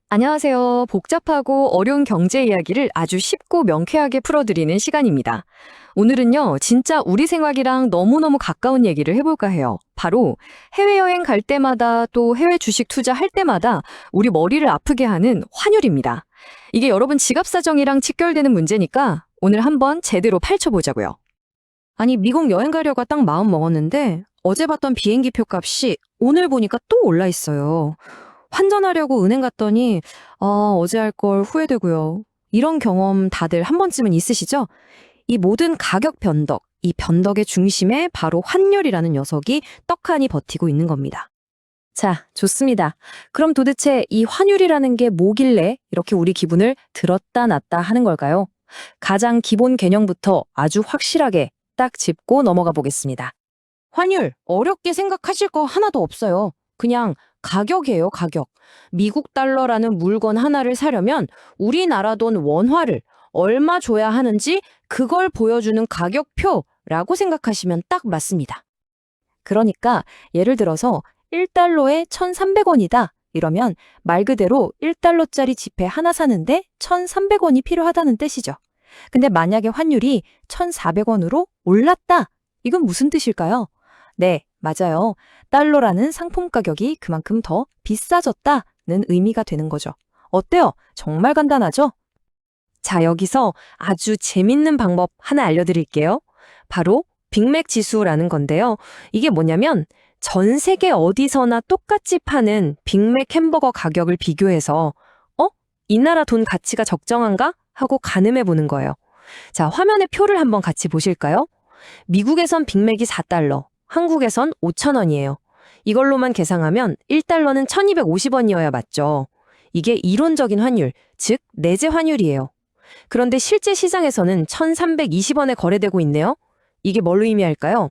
안녕하세요. 복잡하고 어려운 경제 이야기를 아주 쉽고 명쾌하게 풀어드리는 시간입니다. 오늘은요, 진짜 우리 생활이랑 너무너무 가까운 얘기를 해볼까 해요. 바로 해외여행 갈 때마다 또 해외 주식 투자할 때마다 우리 머리를 아프게 하는 환율입니다. 이게 여러분 지갑 사정이랑 직결되는 문제니까 오늘 한번 제대로 파헤쳐보자고요. 아니, 미국 여행 가려고 딱 마음 먹었는데 어제 봤던 비행기 표 값이 오늘 보니까 또 올라 있어요. 환전하려고 은행 갔더니 어제 할 걸 후회되고요. 이런 경험 다들 한 번쯤은 있으시죠? 이 모든 가격 변덕, 이 변덕의 중심에 바로 환율이라는 녀석이 떡하니 버티고 있는 겁니다. 자, 좋습니다. 그럼 도대체 이 환율이라는 게 뭐길래 이렇게 우리 기분을 들었다 놨다 하는 걸까요? 가장 기본 개념부터 아주 확실하게 딱 짚고 넘어가 보겠습니다. 환율, 어렵게 생각하실 거 하나도 없어요. 그냥 가격이에요, 가격. 미국 달러라는 물건 하나를 사려면 우리나라 돈 원화를 얼마 줘야 하는지 그걸 보여주는 가격표라고 생각하시면 딱 맞습니다. 그러니까 예를 들어서 1달러에 1,300원이다. 이러면 말 그대로 1달러짜리 지폐 하나 사는데 1,300원이 필요하다는 뜻이죠. 근데 만약에 환율이 1,400원으로 올랐다. 이건 무슨 뜻일까요? 네, 맞아요. 달러라는 상품 가격이 그만큼 더 비싸졌다는 의미가 되는 거죠. 어때요? 정말 간단하죠? 자, 여기서 아주 재밌는 방법 하나 알려드릴게요. 바로 빅맥 지수라는 건데요. 이게 뭐냐면 전 세계 어디서나 똑같이 파는 빅맥 햄버거 가격을 비교해서 이 나라 돈 가치가 적정한가? 하고 가늠해 보는 거예요. 자, 화면에 표를 한번 같이 보실까요? 미국에선 빅맥이 4달러, 한국에선 5,000원이에요. 이걸로만 계상하면 1달러는 1,250원이어야 맞죠. 이게 이론적인 환율, 즉 내재 환율이에요. 그런데 실제 시장에서는 1,320원에 거래되고 있네요. 이게 뭘 의미할까요?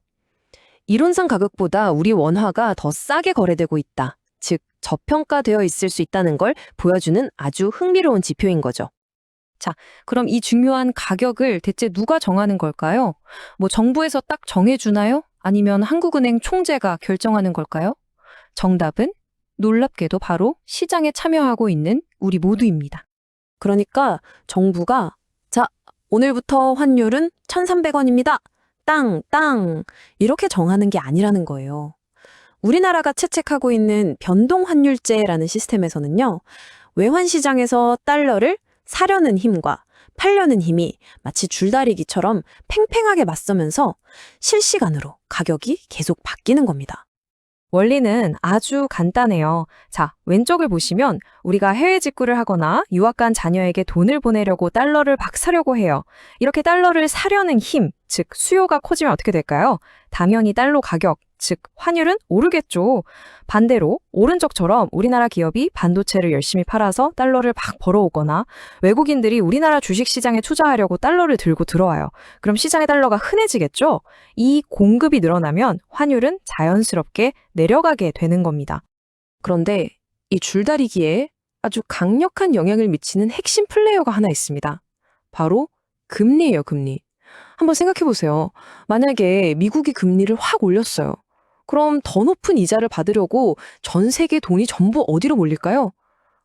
이론상 가격보다 우리 원화가 더 싸게 거래되고 있다. 즉 저평가되어 있을 수 있다는 걸 보여주는 아주 흥미로운 지표인 거죠. 자, 그럼 이 중요한 가격을 대체 누가 정하는 걸까요? 뭐 정부에서 딱 정해주나요? 아니면 한국은행 총재가 결정하는 걸까요? 정답은 놀랍게도 바로 시장에 참여하고 있는 우리 모두입니다. 그러니까 정부가 자, 오늘부터 환율은 1,300원입니다. 땅 이렇게 정하는 게 아니라는 거예요. 우리나라가 채택하고 있는 변동환율제라는 시스템에서는요. 외환시장에서 달러를 사려는 힘과 팔려는 힘이 마치 줄다리기처럼 팽팽하게 맞서면서 실시간으로 가격이 계속 바뀌는 겁니다. 원리는 아주 간단해요. 자, 왼쪽을 보시면 우리가 해외 직구를 하거나 유학 간 자녀에게 돈을 보내려고 달러를 막 사려고 해요. 이렇게 달러를 사려는 힘, 즉 수요가 커지면 어떻게 될까요? 당연히 달러 가격, 즉 환율은 오르겠죠. 반대로 오른쪽처럼 우리나라 기업이 반도체를 열심히 팔아서 달러를 막 벌어오거나 외국인들이 우리나라 주식시장에 투자하려고 달러를 들고 들어와요. 그럼 시장의 달러가 흔해지겠죠? 이 공급이 늘어나면 환율은 자연스럽게 내려가게 되는 겁니다. 그런데 이 줄다리기에 아주 강력한 영향을 미치는 핵심 플레이어가 하나 있습니다. 바로 금리예요, 금리. 한번 생각해 보세요. 만약에 미국이 금리를 확 올렸어요. 그럼 더 높은 이자를 받으려고 전 세계 돈이 전부 어디로 몰릴까요?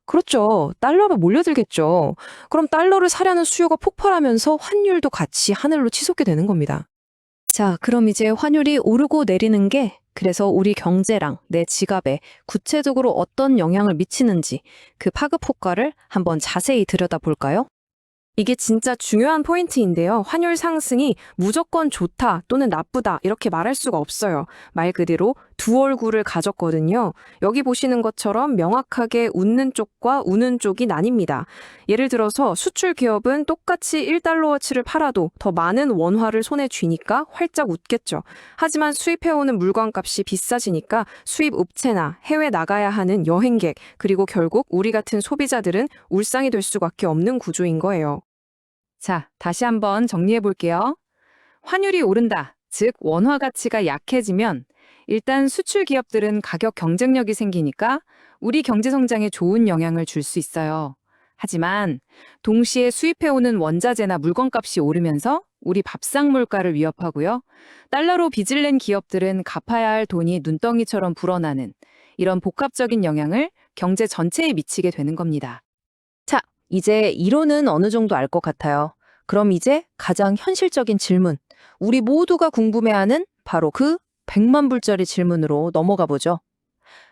그렇죠. 달러로 몰려들겠죠. 그럼 달러를 사려는 수요가 폭발하면서 환율도 같이 하늘로 치솟게 되는 겁니다. 자, 그럼 이제 환율이 오르고 내리는 게 그래서 우리 경제랑 내 지갑에 구체적으로 어떤 영향을 미치는지 그 파급 효과를 한번 자세히 들여다볼까요? 이게 진짜 중요한 포인트인데요. 환율 상승이 무조건 좋다 또는 나쁘다 이렇게 말할 수가 없어요. 말 그대로 두 얼굴을 가졌거든요. 여기 보시는 것처럼 명확하게 웃는 쪽과 우는 쪽이 나뉩니다. 예를 들어서 수출 기업은 똑같이 1달러어치를 팔아도 더 많은 원화를 손에 쥐니까 활짝 웃겠죠. 하지만 수입해오는 물건값이 비싸지니까 수입 업체나 해외 나가야 하는 여행객 그리고 결국 우리 같은 소비자들은 울상이 될 수밖에 없는 구조인 거예요. 자, 다시 한번 정리해 볼게요. 환율이 오른다, 즉 원화 가치가 약해지면 일단 수출 기업들은 가격 경쟁력이 생기니까 우리 경제 성장에 좋은 영향을 줄 수 있어요. 하지만 동시에 수입해오는 원자재나 물건값이 오르면서 우리 밥상 물가를 위협하고요. 달러로 빚을 낸 기업들은 갚아야 할 돈이 눈덩이처럼 불어나는 이런 복합적인 영향을 경제 전체에 미치게 되는 겁니다. 자, 이제 이론은 어느 정도 알 것 같아요. 그럼 이제 가장 현실적인 질문, 우리 모두가 궁금해하는 바로 그 100만 불짜리 질문으로 넘어가 보죠.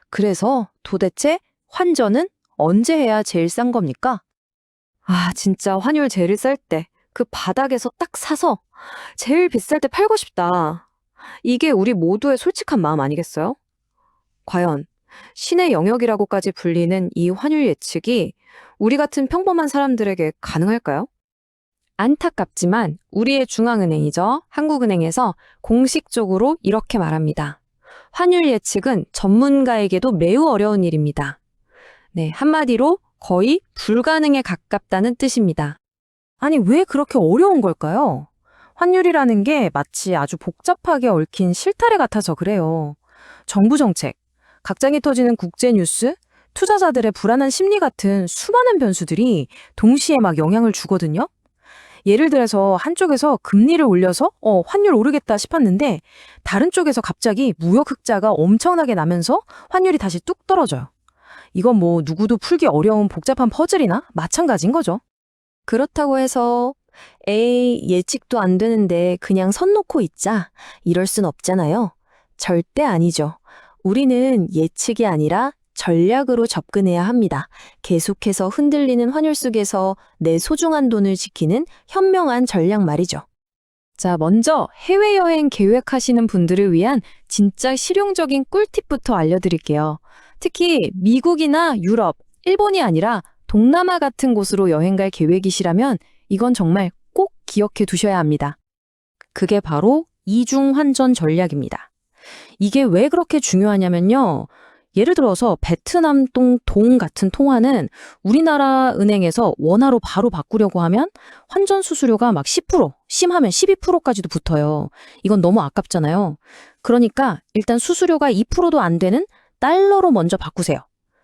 그래서 도대체 환전은 언제 해야 제일 싼 겁니까? 아, 진짜 환율 제일 쌀 때, 그 바닥에서 딱 사서 제일 비쌀 때 팔고 싶다. 이게 우리 모두의 솔직한 마음 아니겠어요? 과연 신의 영역이라고까지 불리는 이 환율 예측이 우리 같은 평범한 사람들에게 가능할까요? 안타깝지만 우리의 중앙은행이죠. 한국은행에서 공식적으로 이렇게 말합니다. 환율 예측은 전문가에게도 매우 어려운 일입니다. 네, 한마디로 거의 불가능에 가깝다는 뜻입니다. 아니, 왜 그렇게 어려운 걸까요? 환율이라는 게 마치 아주 복잡하게 얽힌 실타래 같아서 그래요. 정부 정책, 각장이 터지는 국제 뉴스, 투자자들의 불안한 심리 같은 수많은 변수들이 동시에 막 영향을 주거든요. 예를 들어서 한쪽에서 금리를 올려서 환율 오르겠다 싶었는데 다른 쪽에서 갑자기 무역 흑자가 엄청나게 나면서 환율이 다시 뚝 떨어져요. 이건 뭐 누구도 풀기 어려운 복잡한 퍼즐이나 마찬가지인 거죠. 그렇다고 해서 에이, 예측도 안 되는데 그냥 선 놓고 있자, 이럴 순 없잖아요. 절대 아니죠. 우리는 예측이 아니라 전략으로 접근해야 합니다. 계속해서 흔들리는 환율 속에서 내 소중한 돈을 지키는 현명한 전략 말이죠. 자, 먼저 해외여행 계획하시는 분들을 위한 진짜 실용적인 꿀팁부터 알려드릴게요. 특히 미국이나 유럽, 일본이 아니라 동남아 같은 곳으로 여행 갈 계획이시라면 이건 정말 꼭 기억해 두셔야 합니다. 그게 바로 이중 환전 전략입니다. 이게 왜 그렇게 중요하냐면요. 예를 들어서 베트남 동 같은 통화는 우리나라 은행에서 원화로 바로 바꾸려고 하면 환전 수수료가 막 10%, 심하면 12%까지도 붙어요. 이건 너무 아깝잖아요. 그러니까 일단 수수료가 2%도 안 되는 달러로 먼저 바꾸세요.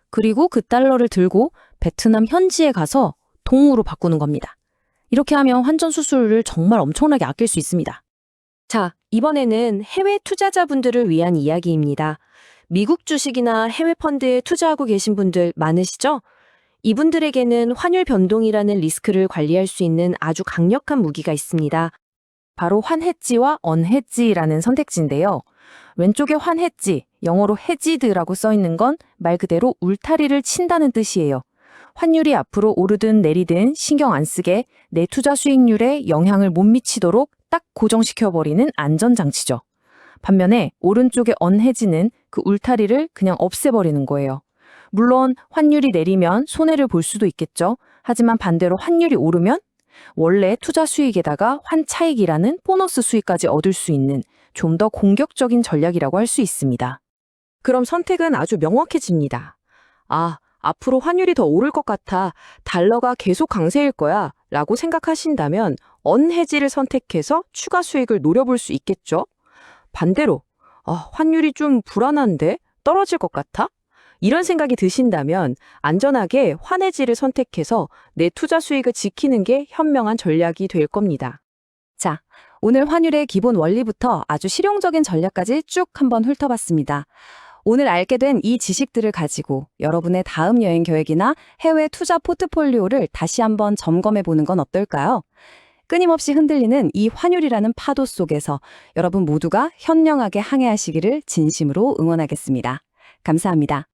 그리고 그 달러를 들고 베트남 현지에 가서 동으로 바꾸는 겁니다. 이렇게 하면 환전 수수료를 정말 엄청나게 아낄 수 있습니다. 자, 이번에는 해외 투자자분들을 위한 이야기입니다. 미국 주식이나 해외 펀드에 투자하고 계신 분들 많으시죠? 이분들에게는 환율 변동이라는 리스크를 관리할 수 있는 아주 강력한 무기가 있습니다. 바로 환헤지와 언헤지라는 선택지인데요. 왼쪽에 환헤지, 영어로 헤지드라고 써 있는 건 말 그대로 울타리를 친다는 뜻이에요. 환율이 앞으로 오르든 내리든 신경 안 쓰게 내 투자 수익률에 영향을 못 미치도록 딱 고정시켜버리는 안전장치죠. 반면에 오른쪽의 언헤지는 그 울타리를 그냥 없애버리는 거예요. 물론 환율이 내리면 손해를 볼 수도 있겠죠. 하지만 반대로 환율이 오르면 원래 투자 수익에다가 환차익이라는 보너스 수익까지 얻을 수 있는 좀 더 공격적인 전략이라고 할 수 있습니다. 그럼 선택은 아주 명확해집니다. 아, 앞으로 환율이 더 오를 것 같아. 달러가 계속 강세일 거야. 라고 생각하신다면 언헤지를 선택해서 추가 수익을 노려볼 수 있겠죠? 반대로 환율이 좀 불안한데 떨어질 것 같아? 이런 생각이 드신다면 안전하게 환헤지를 선택해서 내 투자 수익을 지키는 게 현명한 전략이 될 겁니다. 자, 오늘 환율의 기본 원리부터 아주 실용적인 전략까지 쭉 한번 훑어봤습니다. 오늘 알게 된 이 지식들을 가지고 여러분의 다음 여행 계획이나 해외 투자 포트폴리오를 다시 한번 점검해 보는 건 어떨까요? 끊임없이 흔들리는 이 환율이라는 파도 속에서 여러분 모두가 현명하게 항해하시기를 진심으로 응원하겠습니다. 감사합니다.